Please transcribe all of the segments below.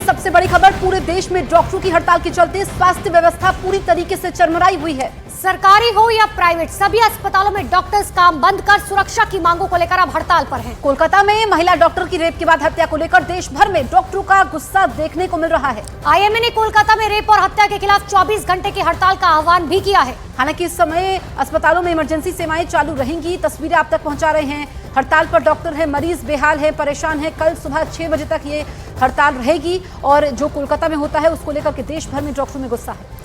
सबसे बड़ी खबर, पूरे देश में डॉक्टरों की हड़ताल के चलते स्वास्थ्य व्यवस्था पूरी तरीके से चरमराई हुई है। सरकारी हो या प्राइवेट, सभी अस्पतालों में डॉक्टर्स काम बंद कर सुरक्षा की मांगों को लेकर अब हड़ताल पर हैं। कोलकाता में महिला डॉक्टर की रेप के बाद हत्या को लेकर देश भर में डॉक्टरों का गुस्सा देखने को मिल रहा है। आईएमए ने कोलकाता में रेप और हत्या के खिलाफ 24 घंटे की हड़ताल का आह्वान भी किया है। हालांकि इस समय अस्पतालों में इमरजेंसी सेवाएं चालू रहेंगी। तस्वीरें आप तक पहुंचा रहे हैं। हड़ताल पर डॉक्टर हैं, मरीज बेहाल है, परेशान है। कल सुबह 6 बजे तक ये हड़ताल रहेगी और जो कोलकाता में होता है उसको लेकर के देश भर में डॉक्टरों में गुस्सा है।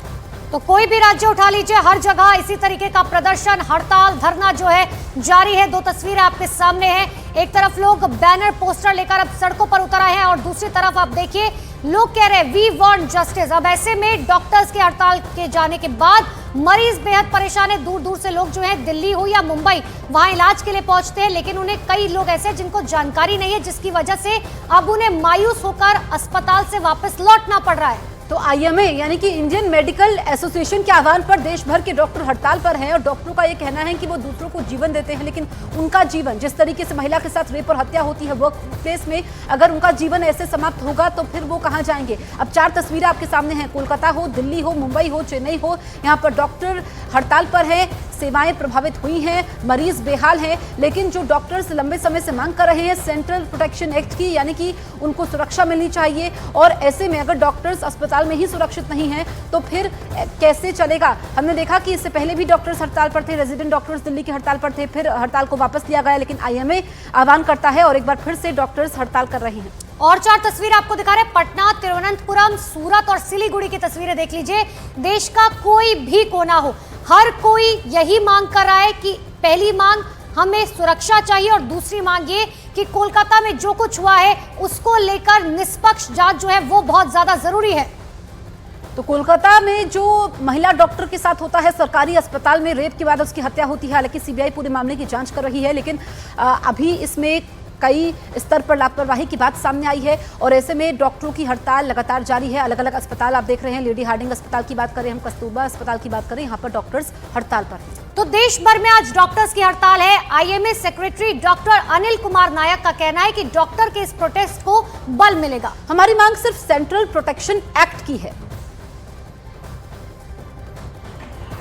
तो कोई भी राज्य उठा लीजिए, हर जगह इसी तरीके का प्रदर्शन, हड़ताल, धरना जो है जारी है। दो तस्वीरें आपके सामने हैं। एक तरफ लोग बैनर पोस्टर लेकर अब सड़कों पर उतर आए हैं और दूसरी तरफ आप देखिए लोग कह रहे हैं वी वांट जस्टिस। अब ऐसे में डॉक्टर्स के हड़ताल के जाने के बाद मरीज बेहद परेशान है। दूर दूर से लोग जो है दिल्ली हो या मुंबई वहां इलाज के लिए पहुंचते हैं, लेकिन उन्हें कई लोग ऐसे हैं जिनको जानकारी नहीं है, जिसकी वजह से अब उन्हें मायूस होकर अस्पताल से वापस लौटना पड़ रहा है। तो आईएमए यानी कि इंडियन मेडिकल एसोसिएशन के आह्वान पर देश भर के डॉक्टर हड़ताल पर हैं और डॉक्टरों का ये कहना है कि वो दूसरों को जीवन देते हैं, लेकिन उनका जीवन जिस तरीके से महिला के साथ रेप और हत्या होती है वर्क प्लेस में, अगर उनका जीवन ऐसे समाप्त होगा तो फिर वो कहाँ जाएंगे। अब 4 तस्वीरें आपके सामने हैं। कोलकाता हो, दिल्ली हो, मुंबई हो, चेन्नई हो, यहाँ पर डॉक्टर हड़ताल पर है। सेवाएं प्रभावित हुई हैं, मरीज बेहाल हैं, लेकिन जो डॉक्टर्स लंबे समय से मांग कर रहे हैं सेंट्रल प्रोटेक्शन एक्ट की, यानी कि उनको सुरक्षा मिलनी चाहिए। और ऐसे में अगर डॉक्टर्स अस्पताल में ही सुरक्षित नहीं हैं तो फिर कैसे चलेगा। हमने देखा कि इससे पहले भी डॉक्टर्स हड़ताल पर थे, रेजिडेंट डॉक्टर्स दिल्ली की हड़ताल पर थे, फिर हड़ताल को वापस लिया गया, लेकिन आईएमए आह्वान करता है और एक बार फिर से डॉक्टर्स हड़ताल कर रहे हैं। और 4 तस्वीर आपको दिखा रहे हैं। पटना, तिरुवनंतपुरम, सूरत और सिलीगुड़ी की तस्वीरें देख लीजिए। देश का कोई भी कोना हो, हर कोई यही मांग कर रहा है कि पहली मांग हमें सुरक्षा चाहिए और दूसरी मांग ये कि कोलकाता में जो कुछ हुआ है उसको लेकर निष्पक्ष जांच जो है वो बहुत ज्यादा जरूरी है। तो कोलकाता में जो महिला डॉक्टर के साथ होता है सरकारी अस्पताल में, रेप के बाद उसकी हत्या होती है। हालांकि सीबीआई पूरे मामले की जांच कर रही है, लेकिन अभी इसमें कई स्तर पर लापरवाही की बात सामने आई है और ऐसे में डॉक्टरों की हड़ताल लगातार जारी है। अलग अलग अस्पताल आप देख रहे हैं। लेडी हार्डिंग अस्पताल की बात करें, हम कस्तूरबा अस्पताल की बात करें, यहाँ पर डॉक्टर्स हड़ताल पर हैं। तो देश भर में आज डॉक्टर्स की हड़ताल है। IMA secretary doctor Anil Kumar Nayak का कहना है कि डॉक्टर के इस प्रोटेस्ट को बल मिलेगा। हमारी मांग सिर्फ सेंट्रल प्रोटेक्शन एक्ट की है।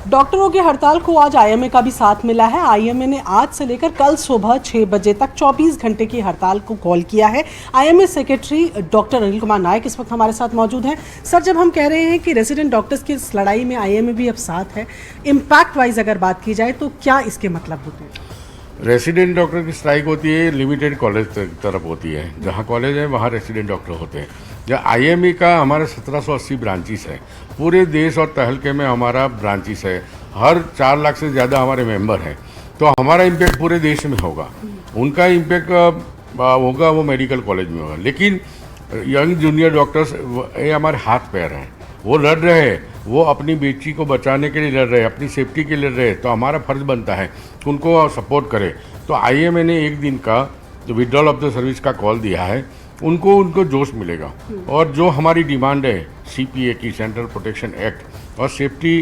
डॉक्टरों की हड़ताल को आज आईएमए का भी साथ मिला है। आईएमए ने आज से लेकर कल सुबह 6 बजे तक 24 घंटे की हड़ताल को कॉल किया है। IMA secretary doctor Anil Kumar Nayak इस वक्त हमारे साथ मौजूद हैं। सर, जब हम कह रहे हैं कि रेजिडेंट डॉक्टर्स की इस लड़ाई में आईएमए भी अब साथ है, इम्पैक्ट वाइज अगर बात की जाए तो क्या इसके मतलब होते हैं? रेसिडेंट डॉक्टर की स्ट्राइक होती है लिमिटेड कॉलेज तरफ होती है, जहाँ कॉलेज है वहाँ रेसिडेंट डॉक्टर होते हैं। जो आईएमए का हमारे 1780 ब्रांचेस है, पूरे देश और तहलके में हमारा ब्रांचेस है, हर 4 लाख से ज़्यादा हमारे मेंबर हैं, तो हमारा इम्पैक्ट पूरे देश में होगा। उनका इम्पैक्ट होगा वो मेडिकल कॉलेज में होगा, लेकिन यंग जूनियर डॉक्टर्स ये हमारे हाथ पैर हैं, वो लड़ रहे हैं, वो अपनी बेटी को बचाने के लिए लड़ रहे हैं, अपनी सेफ्टी के लिए लड़ रहे हैं, तो हमारा फर्ज बनता है कि उनको सपोर्ट करें। तो आईएमए ने एक दिन का जो विड्रॉल ऑफ द सर्विस का कॉल दिया है, उनको जोश मिलेगा। और जो हमारी डिमांड है सीपीए की, सेंट्रल प्रोटेक्शन एक्ट और safety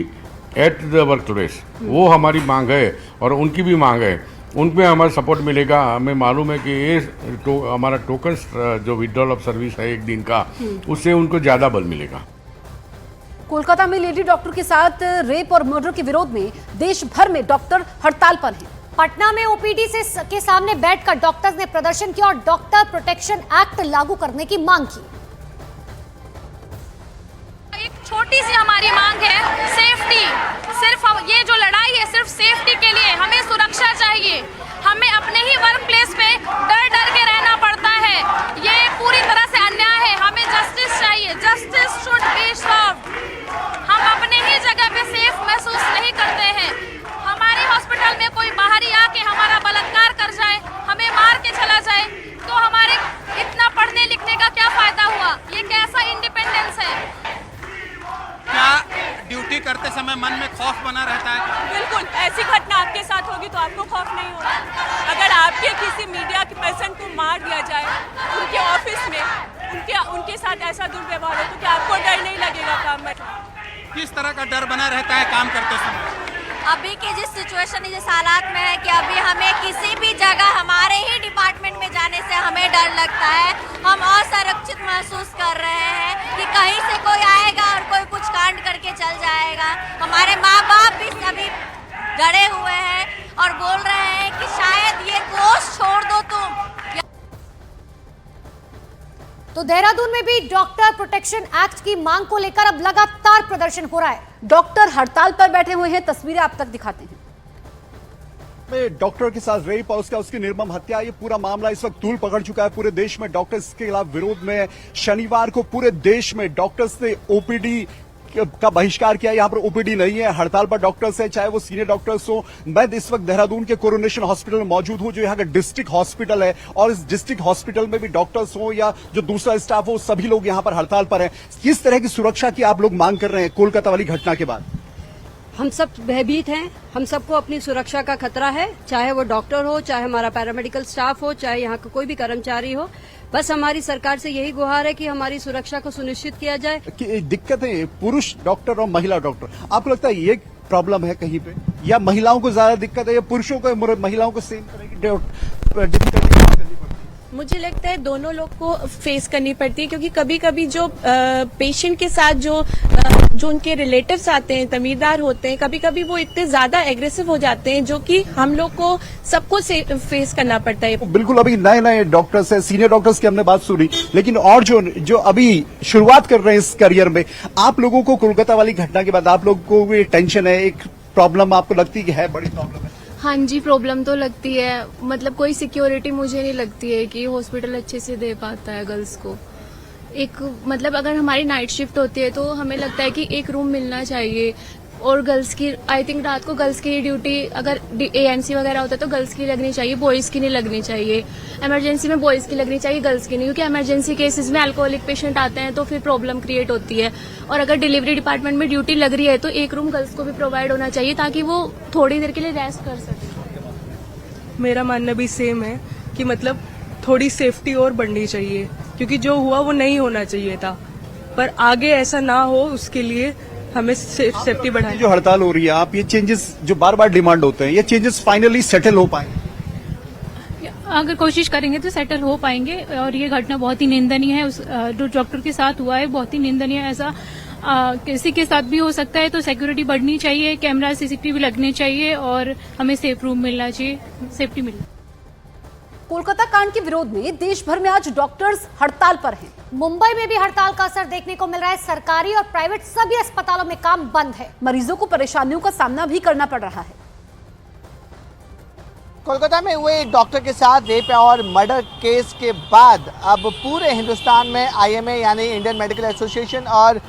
at the work place, वो हमारी मांग है और उनकी भी मांग है, उनमें हमारा सपोर्ट मिलेगा। हमें मालूम है कि ये हमारा टोकन जो विड्रॉल ऑफ सर्विस है एक दिन का, उससे उनको ज़्यादा बल मिलेगा। कोलकाता में लेडी डॉक्टर के साथ रेप और मर्डर के विरोध में देश भर में डॉक्टर हड़ताल पर हैं। पटना में ओपीडी के सामने बैठकर डॉक्टर्स ने प्रदर्शन किया और डॉक्टर प्रोटेक्शन एक्ट लागू करने की मांग की। एक छोटी सी हमारी मांग है, सेफ्टी। सिर्फ ये जो लड़ाई है सिर्फ सेफ्टी के लिए, हमें सुरक्षा चाहिए। हमें अपने ही वर्क प्लेस पे डर के रहना पड़ता है, ये पूरी तरह से अन्याय है। हमें जस्टिस चाहिए, जस्टिस शुड बी सर्व्ड। हम अपने ही जगह पे सेफ महसूस नहीं करते हैं। हमारे हॉस्पिटल में कोई बाहरी आके हमारा बलात्कार कर जाए, हमें मार के चला जाए, तो हमारे इतना पढ़ने लिखने का क्या फायदा हुआ? ये कैसा इंडिपेंडेंस है? क्या ड्यूटी करते समय मन में खौफ बना रहता है? बिल्कुल, ऐसी घटना आपके साथ होगी तो आपको खौफ नहीं होगा। अगर आपके किसी मीडिया के पर्सन को मार दिया जाए उनके ऑफिस में, उनके साथ ऐसा दुर्व्यवहार हो, तो क्या आपको डर नहीं लगेगा काम में? किस तरह का डर बना रहता है काम करते समय? अभी की जिस सिचुएशन, जिस हालात में है कि अभी हमें किसी भी जगह हमारे ही डिपार्टमेंट में जाने से हमें डर लगता है, हम असुरक्षित महसूस कर रहे हैं। जाएगा। हमारे माँ बाप भी सभी डरे हुए हैं और बोल रहे हैं कि शायद ये कोर्स छोड़ दो तुम। तो देहरादून में भी डॉक्टर प्रोटेक्शन एक्ट की मांग को लेकर अब लगातार प्रदर्शन हो रहा है। डॉक्टर हड़ताल पर बैठे हुए हैं, तस्वीरें आप तक दिखाते हैं। डॉक्टर के साथ रेप और उसकी निर्मम हत्या, ये पूरा मामला इस वक्त तूल पकड़ चुका है पूरे देश में। डॉक्टर्स के खिलाफ विरोध में शनिवार को पूरे देश में डॉक्टर्स ने ओपीडी का बहिष्कार किया। यहाँ पर ओपीडी नहीं है, हड़ताल पर डॉक्टर्स है, चाहे वो सीनियर डॉक्टर्स हो। मैं इस वक्त देहरादून के कोरोनेशन हॉस्पिटल में मौजूद हूँ, जो यहाँ का डिस्ट्रिक्ट हॉस्पिटल है, और इस डिस्ट्रिक्ट हॉस्पिटल में भी डॉक्टर्स हो या जो दूसरा स्टाफ हो, सभी लोग यहाँ पर हड़ताल पर हैं। किस तरह की सुरक्षा की आप लोग मांग कर रहे हैं कोलकाता वाली घटना के बाद? हम सब भयभीत हैं, हम सबको अपनी सुरक्षा का खतरा है, चाहे वो डॉक्टर हो, चाहे हमारा पैरामेडिकल स्टाफ हो, चाहे यहाँ का कोई भी कर्मचारी हो। बस हमारी सरकार से यही गुहार है कि हमारी सुरक्षा को सुनिश्चित किया जाए। कि दिक्कतें पुरुष डॉक्टर और महिला डॉक्टर, आपको लगता है ये प्रॉब्लम है कहीं पे, या महिलाओं को ज्यादा दिक्कत है, या पुरुषों को महिलाओं को सेम तरह की डिफिकल्टी करनी पड़ती है? मुझे लगता है दोनों लोग को फेस करनी पड़ती है, क्योंकि कभी कभी जो पेशेंट के साथ जो उनके रिलेटिव्स आते हैं, तमीरदार होते हैं, कभी कभी वो इतने ज्यादा एग्रेसिव हो जाते हैं, जो कि हम लोग को सबको फेस करना पड़ता है। बिल्कुल, अभी नए नए डॉक्टर्स हैं, सीनियर डॉक्टर्स की हमने बात सुनी, लेकिन और जो अभी शुरुआत कर रहे हैं इस करियर में, आप लोगों को कोलकाता वाली घटना के बाद आप लोगों को भी टेंशन है, एक प्रॉब्लम आपको लगती है, बड़ी प्रॉब्लम है? हाँ जी, प्रॉब्लम तो लगती है। मतलब कोई सिक्योरिटी मुझे नहीं लगती है कि हॉस्पिटल अच्छे से दे पाता है गर्ल्स को। एक मतलब अगर हमारी नाइट शिफ्ट होती है तो हमें लगता है कि एक रूम मिलना चाहिए, और गर्ल्स की आई थिंक रात को गर्ल्स की ड्यूटी अगर ANC वगैरह होता है तो गर्ल्स की लगनी चाहिए, बॉयज की नहीं लगनी चाहिए। इमरजेंसी में बॉयज की लगनी चाहिए, गर्ल्स की नहीं, क्योंकि इमरजेंसी केसेस में अल्कोहलिक पेशेंट आते हैं तो फिर प्रॉब्लम क्रिएट होती है। और अगर डिलीवरी डिपार्टमेंट में ड्यूटी लग रही है तो एक रूम गर्ल्स को भी प्रोवाइड होना चाहिए, ताकि वो थोड़ी देर के लिए रेस्ट कर सके। मेरा मानना भी सेम है कि मतलब थोड़ी सेफ्टी और बढ़नी चाहिए, क्योंकि जो हुआ वो नहीं होना चाहिए था, पर आगे ऐसा ना हो उसके लिए हमें सेफ्टी बढ़ानी। जो हड़ताल हो रही है, आप ये चेंजेस जो बार बार डिमांड होते हैं, ये चेंजेस फाइनली सेटल हो पाएंगे? अगर कोशिश करेंगे तो सेटल हो पाएंगे। और ये घटना बहुत ही निंदनीय है, उस जो डॉक्टर के साथ हुआ है बहुत ही निंदनीय है। ऐसा किसी के साथ भी हो सकता है, तो सिक्योरिटी बढ़नी चाहिए, कैमरा CCTV लगने चाहिए, और हमें सेफ रूम मिलना चाहिए, सेफ्टी मिलनी। कोलकाता कांड के विरोध में देश भर में आज डॉक्टर्स हड़ताल पर हैं। मुंबई में भी हड़ताल का असर देखने को मिल रहा है। सरकारी और प्राइवेट सभी अस्पतालों में काम बंद है। मरीजों को परेशानियों का सामना भी करना पड़ रहा है। कोलकाता में हुए एक डॉक्टर के साथ रेप और मर्डर केस के बाद अब पूरे हिंदुस्तान में IMA यानी इंडियन मेडिकल एसोसिएशन और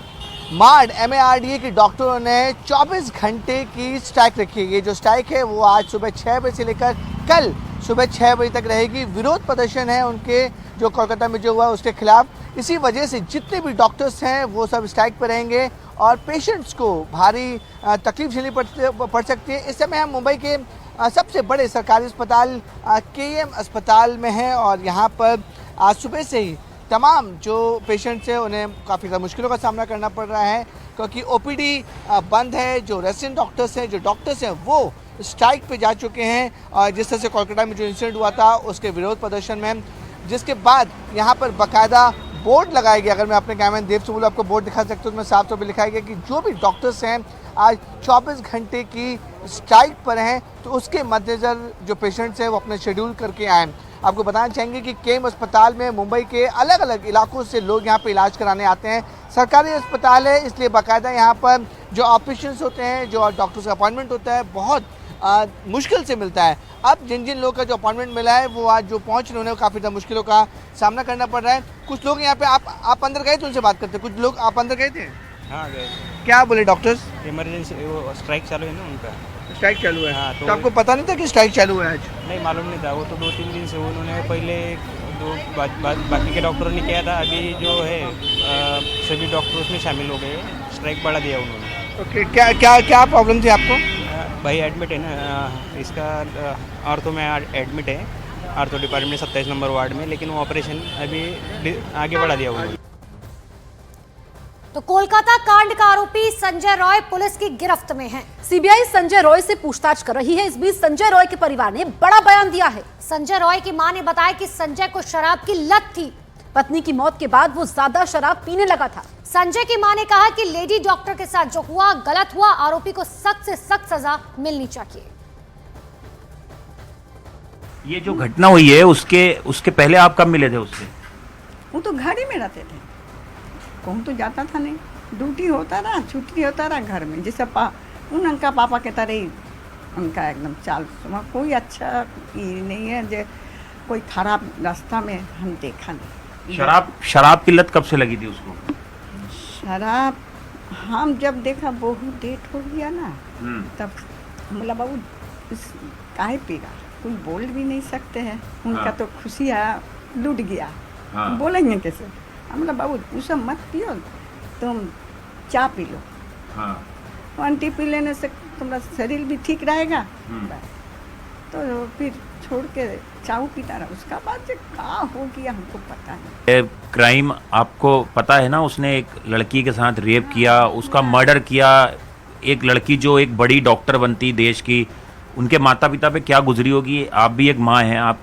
MARD के डॉक्टरों ने 24 घंटे की स्ट्राइक रखी है। ये जो स्ट्राइक है वो आज सुबह 6 बजे से लेकर कल सुबह 6 बजे तक रहेगी। विरोध प्रदर्शन है उनके जो कोलकाता में जो हुआ उसके खिलाफ। इसी वजह से जितने भी डॉक्टर्स हैं वो सब स्ट्राइक पर रहेंगे और पेशेंट्स को भारी तकलीफ झेलनी पड़ सकती है। इस समय हम मुंबई के सबसे बड़े सरकारी अस्पताल KM अस्पताल में हैं और यहाँ पर आज सुबह से ही तमाम जो पेशेंट्स हैं उन्हें काफ़ी ज़्यादा मुश्किलों का सामना करना पड़ रहा है, क्योंकि OPD बंद है। जो रेसिडेंट डॉक्टर्स हैं, जो डॉक्टर्स हैं, वो स्ट्राइक पे जा चुके हैं। और जिस तरह से कोलकाता में जो इंसिडेंट हुआ था उसके विरोध प्रदर्शन में, जिसके बाद यहाँ पर बाकायदा बोर्ड लगाया गया। अगर मैं अपने कैमरामैन देव से बोलूँ आपको बोर्ड दिखा सकते हो, उसमें साफ तौर पर लिखा गया कि जो भी डॉक्टर्स हैं आज 24 घंटे की स्ट्राइक पर हैं, तो उसके मद्देनजर जो पेशेंट्स हैं वो अपने शेड्यूल करके आए। आपको बताना चाहेंगे कि KM अस्पताल में मुंबई के अलग अलग इलाकों से लोग यहाँ पे इलाज कराने आते हैं। सरकारी अस्पताल है, इसलिए बाकायदा यहाँ पर जो ऑपरेशंस होते हैं, जो डॉक्टर्स का अपॉइंटमेंट होता है, बहुत मुश्किल से मिलता है। अब जिन जिन लोगों का जो अपॉइंटमेंट मिला है वो आज जो पहुँच रहे हैं काफ़ी ज़्यादा मुश्किलों का सामना करना पड़ रहा है। कुछ लोग यहाँ पे आप अंदर गए थे, उनसे बात करते हैं। कुछ लोग आप अंदर गए थे? हाँ गए। क्या बोले डॉक्टर्स? इमरजेंसी वो स्ट्राइक चालू है ना उनका। स्ट्राइक चालू है? हाँ, तो आपको पता नहीं था कि स्ट्राइक चालू है आज? नहीं मालूम नहीं था, वो तो 2-3 दिन से उन्होंने पहले बाकी के डॉक्टरों ने किया था। अभी जो है सभी डॉक्टर उसमें शामिल हो गए, स्ट्राइक बढ़ा दिया उन्होंने। ओके, क्या प्रॉब्लम थी आपको? भाई एडमिट है ना, इसका आर्थो में एडमिट है, आर्थो डिपार्टमेंट 27 नंबर वार्ड में, लेकिन वो ऑपरेशन अभी आगे बढ़ा दिया उन्होंने। तो कोलकाता कांड का आरोपी संजय रॉय पुलिस की गिरफ्त में है। CBI संजय रॉय से पूछताछ कर रही है। इस बीच संजय रॉय के परिवार ने बड़ा बयान दिया है। संजय रॉय की मां ने बताया कि संजय को शराब की लत थी। पत्नी की मौत के बाद वो ज्यादा शराब पीने लगा था। संजय की मां ने कहा कि लेडी डॉक्टर के साथ जो हुआ गलत हुआ, आरोपी को सख्त से सख्त सजा मिलनी चाहिए। ये जो घटना हुई है उसके पहले आप कब मिले थे उससे? वो तो घर ही में रहते थे, कहूँ तो जाता था नहीं, ड्यूटी होता रहा, छुट्टी होता रहा घर में, जैसे उनका पापा के तरह ही उनका एकदम चाल कोई अच्छा ये नहीं है जो कोई खराब रास्ता में हम देखा नहीं। शराब की लत कब से लगी थी उसको? शराब हम जब देखा बहुत डेट हो गया ना, तब बोला बाबू काहे पीगा, कोई बोल भी नहीं सकते हैं, उनका तो खुशियाँ लूट गया, बोलेंगे कैसे। हम बोला बाबू वो सब मत पियो, तुम चाय पी लो, आंटी पी लेने से तुम्हारा शरीर भी ठीक रहेगा। तो फिर छोड़ के चाय पीता रहा, उसका बाद जो कहाँ हो गया हमको पता नहीं। क्राइम आपको पता है ना, उसने एक लड़की के साथ रेप किया, उसका मर्डर किया, एक लड़की जो एक बड़ी डॉक्टर बनती देश की, उनके माता पिता पे क्या गुजरी होगी। आप भी एक माँ हैं, आप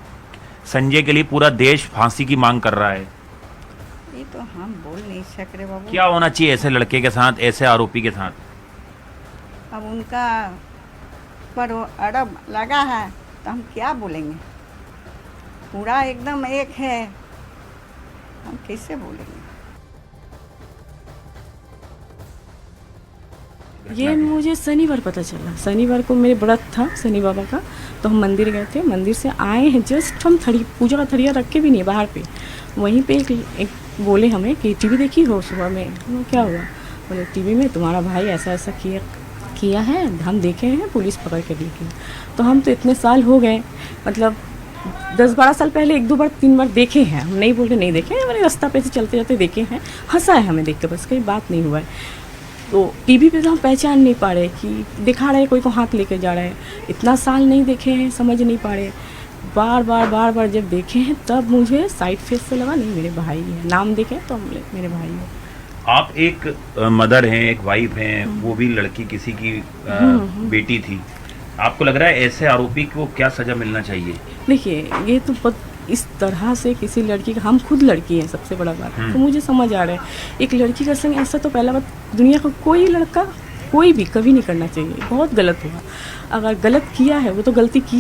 संजय के लिए पूरा देश फांसी की मांग कर रहा है। ये तो हम बोल नहीं सक रहे बाबू। क्या होना चाहिए ऐसे लड़के के साथ, ऐसे आरोपी के साथ? अब उनका पर अड़ब लगा है तो हम क्या बोलेंगे, पूरा एकदम एक है, हम कैसे बोलेंगे। ये मुझे शनिवार पता चला, शनिवार को मेरे व्रत था शनि बाबा का, तो हम मंदिर गए थे, मंदिर से आए हैं जस्ट हम पूजा का थड़िया रख के भी नहीं बाहर पे, वहीं पे एक बोले हमें कि टीवी देखी हो सुबह में। क्या हुआ? बोले टीवी में तुम्हारा भाई ऐसा ऐसा किया है, हम देखे हैं, पुलिस पकड़ के लेके। तो हम तो इतने साल हो गए, मतलब 10-12 साल पहले 1-2 बार 3 बार देखे हैं, हम नहीं बोल रहे नहीं देखे, हमारे रास्ता पे से चलते जाते देखे हैं, हंसा है हमें देख के, बस कोई बात नहीं हुआ है। तो टीवी पे तो हम पहचान नहीं पा रहे कि दिखा रहे कोई को हाथ लेके जा रहा है, इतना साल नहीं देखे हैं, समझ नहीं पा रहे। बार बार जब देखे हैं तब मुझे साइड फेस से लगा नहीं मेरे भाई है, नाम देखे तो हम मेरे भाई है। आप एक मदर हैं, एक वाइफ हैं, वो भी लड़की किसी की बेटी थी, आपको लग रहा है ऐसे आरोपी को क्या सजा मिलना चाहिए? देखिए ये तो इस तरह से किसी लड़की का, हम खुद लड़की हैं, सबसे बड़ा बात तो मुझे समझ आ रहा है, एक लड़की का संग ऐसा तो पहला बात दुनिया का कोई लड़का कोई भी कभी नहीं करना चाहिए, बहुत गलत हुआ। अगर गलत किया है वो तो गलती की